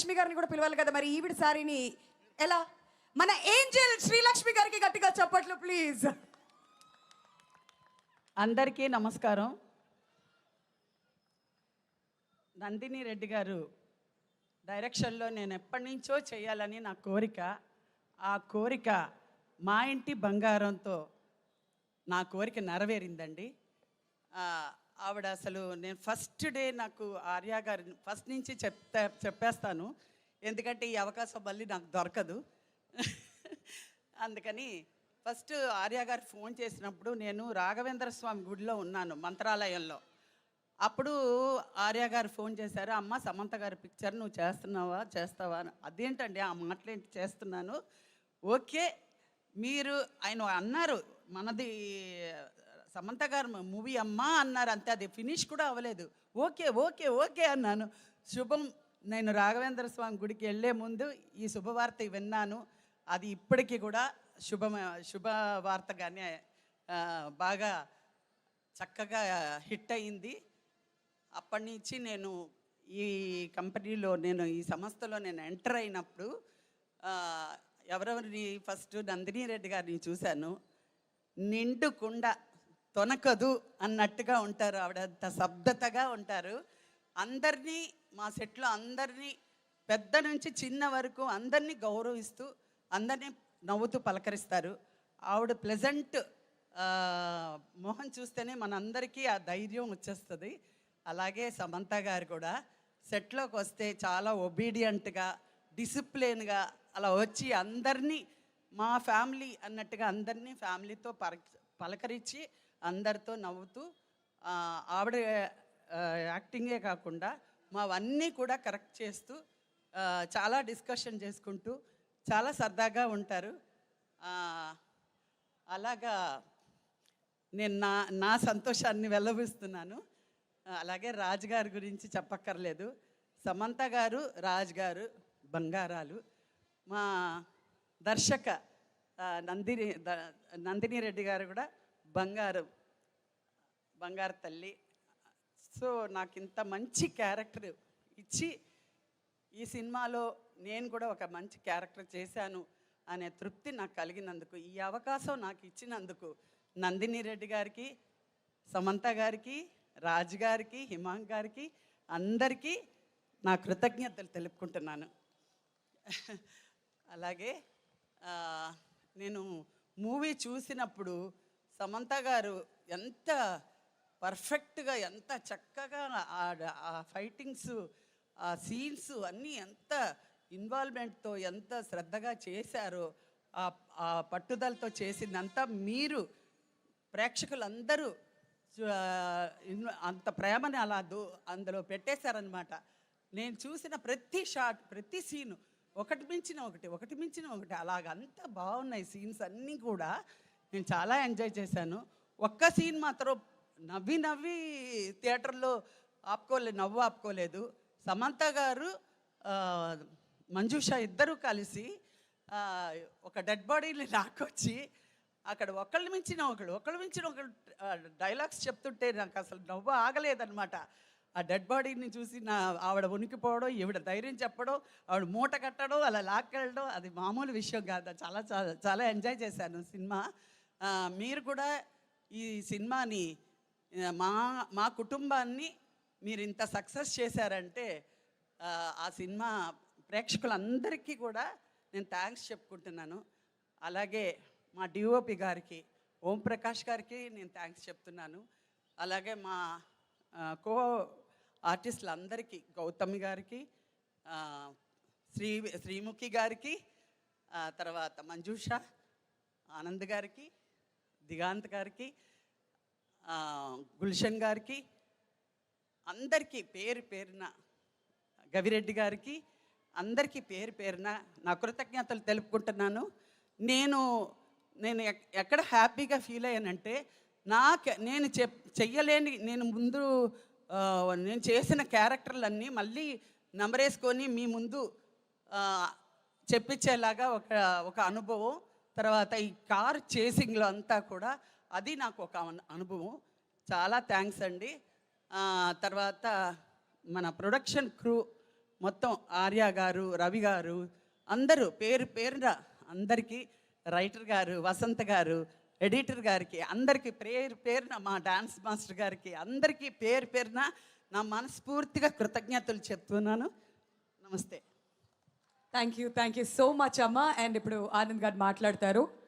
శ్రీలక్ష్మి గారిని కూడా పిలవాలి కదా, మరి ఈవిడ సారీని ఎలా? మన ఏంజెల్ శ్రీలక్ష్మి గారికి గట్టిగా చప్పట్లు ప్లీజ్. అందరికీ నమస్కారం. నందిని రెడ్డి గారు డైరెక్షన్లో నేను ఎప్పటి నుంచో చేయాలని నా కోరిక. ఆ కోరిక మా ఇంటి బంగారంతో నా కోరిక నెరవేరిందండి. ఆవిడ అసలు నేను ఫస్ట్ డే నాకు ఆర్య గారి ఫస్ట్ నుంచి చెప్పేస్తాను, ఎందుకంటే ఈ అవకాశం మళ్ళీ నాకు దొరకదు. అందుకని ఫస్ట్ ఆర్య గారు ఫోన్ చేసినప్పుడు నేను రాఘవేంద్ర స్వామి గుడిలో ఉన్నాను మంత్రాలయంలో. అప్పుడు ఆర్య గారు ఫోన్ చేశారు, అమ్మ సమంత గారి పిక్చర్ నువ్వు చేస్తావా అని. అదేంటండి ఆ మాటలేంటి, చేస్తున్నాను. ఓకే మీరు ఆయన అన్నారు మనది సమంత గారు మూవీ అమ్మా అన్నారు, అంతే, అది ఫినిష్ కూడా అవ్వలేదు. ఓకే ఓకే ఓకే అన్నాను. శుభం. నేను రాఘవేంద్ర స్వామి గుడికి వెళ్ళే ముందు ఈ శుభవార్త విన్నాను. అది ఇప్పటికీ కూడా శుభవార్తగానే బాగా చక్కగా హిట్ అయింది. అప్పటి నుంచి నేను ఈ కంపెనీలో ఈ సంస్థలో నేను ఎంటర్ అయినప్పుడు ఎవరెవరిని ఫస్ట్ నందిని రెడ్డి గారిని చూశాను. నిండుకుండా తొనకదు అన్నట్టుగా ఉంటారు ఆవిడ, అంత శబ్దతగా ఉంటారు. అందరినీ మా సెట్లో అందరినీ పెద్ద నుంచి చిన్న వరకు అందరినీ గౌరవిస్తూ అందరినీ నవ్వుతూ పలకరిస్తారు. ఆవిడ ప్లెజెంట్ మొహం చూస్తేనే మనందరికీ ఆ ధైర్యం వచ్చేస్తుంది. అలాగే సమంత గారు కూడా సెట్లోకి వస్తే చాలా ఒబీడియంట్గా డిసిప్లిన్గా అలా వచ్చి అందరినీ మా ఫ్యామిలీ అన్నట్టుగా అందరినీ ఫ్యామిలీతో పలకరించి అందరితో నవ్వుతూ ఆవిడ యాక్టింగే కాకుండా మావన్నీ కూడా కరెక్ట్ చేస్తూ చాలా డిస్కషన్ చేసుకుంటూ చాలా సరదాగా ఉంటారు. అలాగా నేను నా సంతోషాన్ని వెల్లబుస్తున్నాను. అలాగే రాజు గారి గురించి చెప్పక్కర్లేదు. సమంత గారు రాజు గారు బంగారాలు. మా దర్శక నందిని రెడ్డి గారు కూడా బంగారు తల్లి. సో నాకు ఇంత మంచి క్యారెక్టర్ ఇచ్చి ఈ సినిమాలో నేను కూడా ఒక మంచి క్యారెక్టర్ చేశాను అనే తృప్తి నాకు కలిగినందుకు, ఈ అవకాశం నాకు ఇచ్చినందుకు నందిని రెడ్డి గారికి, సమంత గారికి, రాజు గారికి, హిమాంగ్ గారికి అందరికీ నా కృతజ్ఞతలు తెలుపుకుంటున్నాను. అలాగే నేను మూవీ చూసినప్పుడు సమంత గారు ఎంత పర్ఫెక్ట్గా, ఎంత చక్కగా ఆ ఫైటింగ్స్, ఆ సీన్స్ అన్నీ ఎంత ఇన్వాల్వ్మెంట్తో ఎంత శ్రద్ధగా చేశారో, ఆ పట్టుదలతో చేసిందంతా మీరు ప్రేక్షకులందరూ అంత ప్రేమని అలా అందులో పెట్టేశారనమాట. నేను చూసిన ప్రతి షాట్, ప్రతి సీను ఒకటి మించిన ఒకటి అలాగంతా బాగున్నాయి సీన్స్ అన్నీ కూడా. నేను చాలా ఎంజాయ్ చేశాను. ఒక్క సీన్ మాత్రం నవ్వి థియేటర్లో నవ్వు ఆపుకోలేదు. సమంత గారు మంజుష ఇద్దరూ కలిసి ఒక డెడ్ బాడీని లాక్కొచ్చి అక్కడ ఒకళ్ళు మించిన ఒకళ్ళు డైలాగ్స్ చెప్తుంటే నాకు అసలు నవ్వు ఆగలేదన్నమాట. ఆ డెడ్ బాడీని చూసి ఆవిడ ఉనికిపోవడం, ఈవిడ ధైర్యం చెప్పడం, ఆవిడ మూట కట్టడం, అలా లాక్కెళ్ళడం అది మామూలు విషయం కాదు. చాలా చాలా చాలా ఎంజాయ్ చేశాను సినిమా. మీరు కూడా ఈ సినిమాని మా కుటుంబాన్ని మీరు ఇంత సక్సెస్ చేశారంటే ఆ సినిమా ప్రేక్షకులందరికీ కూడా నేను థ్యాంక్స్ చెప్పుకుంటున్నాను. అలాగే మా డిఓపి గారికి, ఓం ప్రకాష్ గారికి నేను థ్యాంక్స్ చెప్తున్నాను. అలాగే మా కో ఆర్టిస్టులందరికీ, గౌతమి గారికి, శ్రీముఖి గారికి, తర్వాత మంజుష, ఆనంద్ గారికి, దిగాంత్ గారికి, గుల్షన్ గారికి, అందరికీ పేరు పేరున, గవిరెడ్డి గారికి అందరికీ పేరు పేరున నా కృతజ్ఞతలు తెలుపుకుంటున్నాను. నేను ఎక్కడ హ్యాపీగా ఫీల్ అయ్యానంటే, నేను చెయ్యలేని, నేను చేసిన క్యారెక్టర్లన్నీ మళ్ళీ నెంబరేసుకొని మీ ముందు చెప్పించేలాగా ఒక అనుభవం. తర్వాత ఈ కార్ చేసింగ్లో అంతా కూడా అది నాకు ఒక అనుభవం. చాలా థ్యాంక్స్ అండి. తర్వాత మన ప్రొడక్షన్ క్రూ మొత్తం ఆర్య గారు, రవి గారు, అందరూ పేరు పేరున అందరికీ, రైటర్ గారు, వసంత గారు, ఎడిటర్ గారికి, అందరికీ పేరు పేరున మా డాన్స్ మాస్టర్ గారికి, అందరికీ పేరు పేరున నా మనస్ఫూర్తిగా కృతజ్ఞతలు చెప్తున్నాను. నమస్తే. థ్యాంక్ యూ సో మచ్ అమ్మ. అండ్ ఇప్పుడు ఆనంద్ గారు మాట్లాడతారు.